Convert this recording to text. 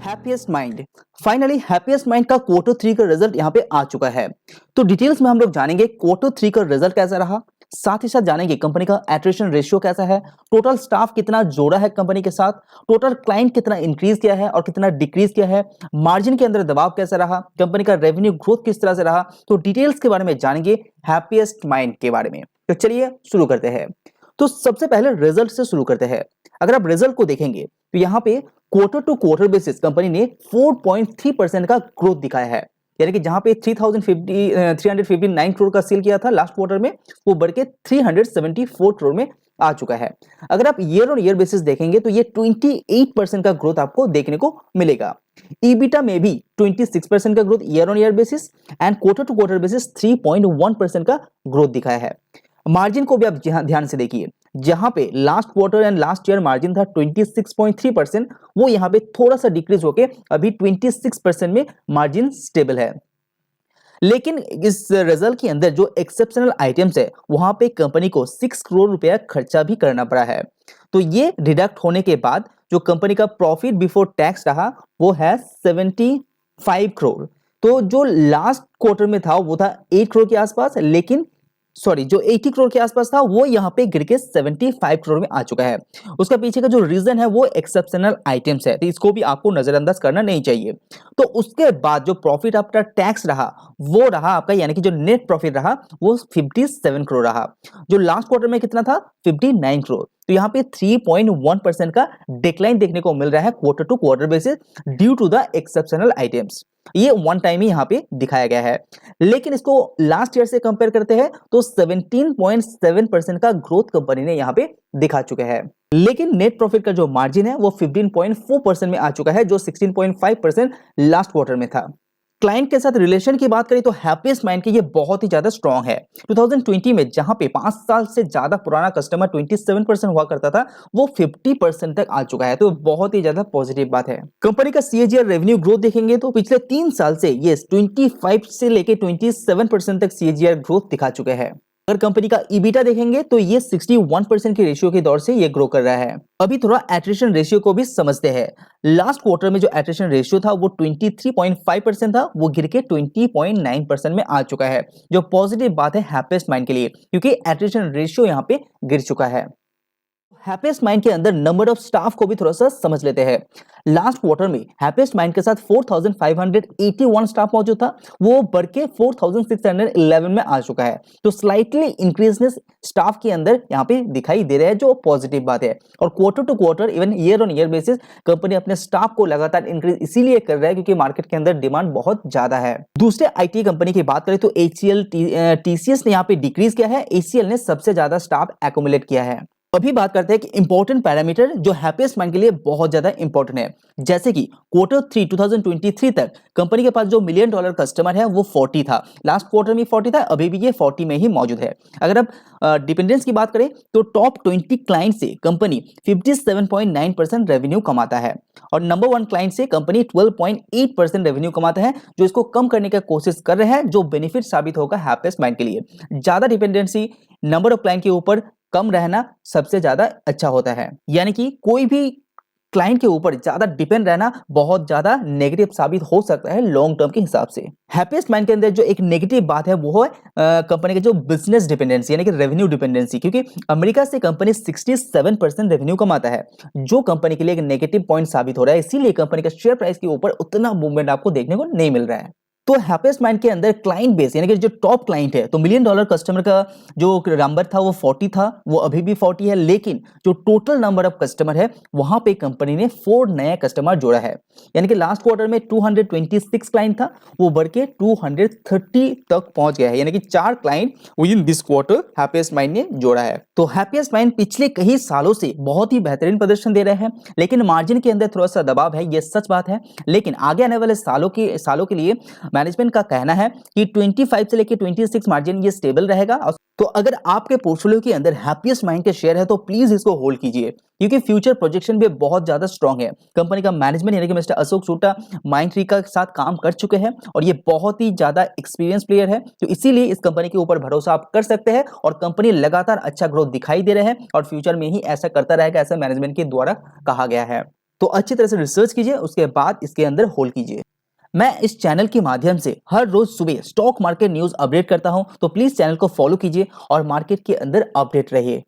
Happiest mind. Finally happiest mind का quarter 3 का result यहाँ पे आ चुका है। तो डिटेल्स में हम लोग जानेंगे क्वार्टर 3 का रिजल्ट कैसा रहा, साथ ही साथ जानेंगे कंपनी का एट्रिशन रेशियो कैसा है, टोटल स्टाफ कितना जोड़ा है कंपनी के साथ, टोटल क्लाइंट कितना इंक्रीज किया है और कितना डिक्रीज किया है, मार्जिन के अंदर दबाव कैसा रहा, कंपनी का रेवेन्यू ग्रोथ किस तरह से रहा। तो डिटेल्स के बारे में जानेंगे हैप्पीएस्ट माइंड के बारे में। तो चलिए शुरू करते हैं। तो सबसे पहले रिजल्ट से शुरू करते हैं। अगर आप रिजल्ट को देखेंगे तो यहाँ पे quarter to quarter basis company ने 4.3% का ग्रोथ दिखाया है। यानी कि जहां पे 359 करोड़ का सेल किया था लास्ट क्वार्टर में, वो बढ़ के 374 करोड़ में आ चुका है। अगर आप ईयर ऑन ईयर बेसिस देखेंगे तो ये 28% का ग्रोथ आपको देखने को मिलेगा। ईबिटा में भी 26% का growth year on year basis and quarter to quarter basis 3.1% का ग्रोथ दिखाया है। मार्जिन को भी आप ध्यान से देखिए, जहां पे last quarter and last year margin था 26.3%, वो यहां पे थोड़ा सा डिक्रीज होके अभी 26% में मार्जिन स्टेबल है। लेकिन इस रिजल्ट के अंदर जो एक्सेप्शनल आइटम्स है वहां पे कंपनी को 6 करोड़ रुपया खर्चा भी करना पड़ा है। तो ये डिडक्ट होने के बाद जो कंपनी का प्रॉफिट बिफोर टैक्स रहा वो है 75 करोड़। तो जो लास्ट क्वार्टर में था वो था 8 करोड़ के आसपास, लेकिन जो 80 करोड़ के आसपास था वो यहाँ पे गिर के 75 करोड़ में आ चुका है। उसका पीछे का जो रीजन है वो एक्सेप्शनल आइटम्स है, तो इसको भी आपको नजरअंदाज करना नहीं चाहिए। तो उसके बाद जो प्रॉफिट आफ्टर टैक्स रहा वो रहा आपका, यानी कि जो नेट प्रॉफिट रहा वो 57 करोड़ रहा। जो लास्ट क्वार्टर में कितना था 59 करोड़। तो यहाँ पे 3.1% का डिक्लाइन देखने को मिल रहा है quarter to quarter basis due to the exceptional items. ये वन टाइम ही यहाँ पे दिखाया गया है। लेकिन इसको लास्ट ईयर से कंपेयर करते हैं तो 17.7% का ग्रोथ कंपनी ने यहाँ पे दिखा चुका है। लेकिन नेट प्रॉफिट का जो मार्जिन है वो 15.4% में आ चुका है, जो 16.5% लास्ट क्वार्टर में था। क्लाइंट के साथ रिलेशन की बात करें तो हैप्पीएस्ट माइंड की ये बहुत ही ज्यादा स्ट्रांग है। 2020 में जहां पे 5 साल से ज्यादा पुराना कस्टमर 27% हुआ करता था, वो 50% तक आ चुका है। तो बहुत ही ज्यादा पॉजिटिव बात है। कंपनी का सीएजीआर रेवेन्यू ग्रोथ देखेंगे तो पिछले 3 साल से ये 25 से लेके 27% तक सीएजीआर ग्रोथ दिखा चुके हैं। अगर कंपनी का ईबिटा देखेंगे तो ये 61% की रेशियो के दौर से ये ग्रो कर रहा है। अभी थोड़ा एट्रिशन रेशियो को भी समझते हैं। लास्ट क्वार्टर में जो एट्रिशन रेशियो था वो 23.5% था, वो गिर के 20.9% में आ चुका है, जो पॉजिटिव बात है हैप्पीएस्ट माइंड के लिए, क्योंकि एट्रिशन रेशियो यहाँ पे गिर चुका है। हैप्पीएस्ट माइंड के अंदर नंबर ऑफ स्टाफ को भी थोड़ा सा समझ लेते हैं। लास्ट क्वार्टर में हैप्पीएस्ट माइंड के साथ 4581 स्टाफ मौजूद था, वो बढ़ के 4611 में आ चुका है। तो स्लाइटली इंक्रीजनेस स्टाफ के अंदर यहाँ पे दिखाई दे रहा है, जो पॉजिटिव बात है। और quarter to quarter even year on year basis company अपने स्टाफ को लगातार इंक्रीज इसीलिए कर रहा है क्योंकि मार्केट के अंदर डिमांड बहुत ज्यादा है। दूसरे आईटी कंपनी की बात करें तो एचसीएल टीसीएस ने यहाँ पे डिक्रीज किया है, एचसीएल ने सबसे ज्यादा स्टाफ एक्यूमुलेट किया है। अभी बात करते हैं कि इंपॉर्टेंट पैरामीटर जो हैप्पीएस्ट माइंड के लिए बहुत ज्यादा इंपॉर्टेंट है, जैसे कि क्वार्टर 3 2023 तक कंपनी के पास जो $1 मिलियन कस्टमर है वो 40 था। लास्ट क्वार्टर में 40 था, अभी भी ये 40 में ही मौजूद है। अगर आप डिपेंडेंस की बात करें तो टॉप 20 क्लाइंट से कंपनी 57.9% रेवेन्यू कमाता है और नंबर 1 क्लाइंट से कंपनी 12.8% रेवेन्यू कमाता है, जो इसको कम करने की कोशिश कर रहे हैं, जो बेनिफिट साबित होगा हैप्पीएस्ट माइंड के लिए। ज्यादा डिपेंडेंसी नंबर ऑफ क्लाइंट के ऊपर कम रहना सबसे ज्यादा अच्छा होता है, यानी कि कोई भी क्लाइंट के ऊपर ज्यादा डिपेंड रहना बहुत ज्यादा नेगेटिव साबित हो सकता है लॉन्ग टर्म के हिसाब से। हैप्पीएस्ट माइंड के अंदर जो एक नेगेटिव बात है वो है कंपनी के जो बिजनेस डिपेंडेंसी यानी कि रेवेन्यू डिपेंडेंसी, क्योंकि अमेरिका से कंपनी 67% रेवेन्यू कमाता है, जो कंपनी के लिए एक नेगेटिव पॉइंट साबित हो रहा है। इसीलिए कंपनी का शेयर प्राइस के ऊपर उतना मूवमेंट आपको देखने को नहीं मिल रहा है। तो हैप्पीएस्ट माइंड के अंदर क्लाइंट बेस यानी कि जो टॉप क्लाइंट है, तो $1 मिलियन कस्टमर का जो नंबर था वो 40 था, वो अभी भी 40 है। लेकिन जो टोटल नंबर ऑफ कस्टमर है वहां पे कंपनी ने 4 नया कस्टमर जोड़ा है, यानी कि लास्ट क्वार्टर में 226 क्लाइंट था, वो बढ़ के 230 तक पहुंच गया है, यानी कि 4 client with in this quarter happiest mind ने जोड़ा है। तो हैप्पीएस्ट माइंड पिछले कई सालों से बहुत ही बेहतरीन प्रदर्शन दे रहे हैं, लेकिन मार्जिन के अंदर थोड़ा सा दबाव है, ये सच बात है। लेकिन आगे आने वाले सालों के लिए मैनेजमेंट का कहना है कि 25 से लेकर 26 मार्जिन ये स्टेबल रहेगा। तो अगर आपके पोर्टफोलियो के अंदर हैप्पीएस्ट माइंड के शेयर है तो प्लीज इसको होल्ड कीजिए, क्योंकि फ्यूचर प्रोजेक्शन भी बहुत ज्यादा स्ट्रांग है। कंपनी का मैनेजमेंट यानी कि मिस्टर अशोक सोटा माइंडट्री का साथ काम कर चुके हैं और ये बहुत ही ज्यादा एक्सपीरियंस प्लेयर है, तो इसीलिए इस कंपनी के ऊपर भरोसा आप कर सकते हैं। और कंपनी लगातार अच्छा ग्रोथ दिखाई दे रहे हैं और फ्यूचर में ही ऐसा करता रहेगा, ऐसा मैनेजमेंट के द्वारा कहा गया है। तो अच्छी तरह से रिसर्च कीजिए, उसके बाद इसके अंदर होल्ड कीजिए। मैं इस चैनल के माध्यम से हर रोज सुबह स्टॉक मार्केट न्यूज अपडेट करता हूं, तो प्लीज चैनल को फॉलो कीजिए और मार्केट के अंदर अपडेट रहिए।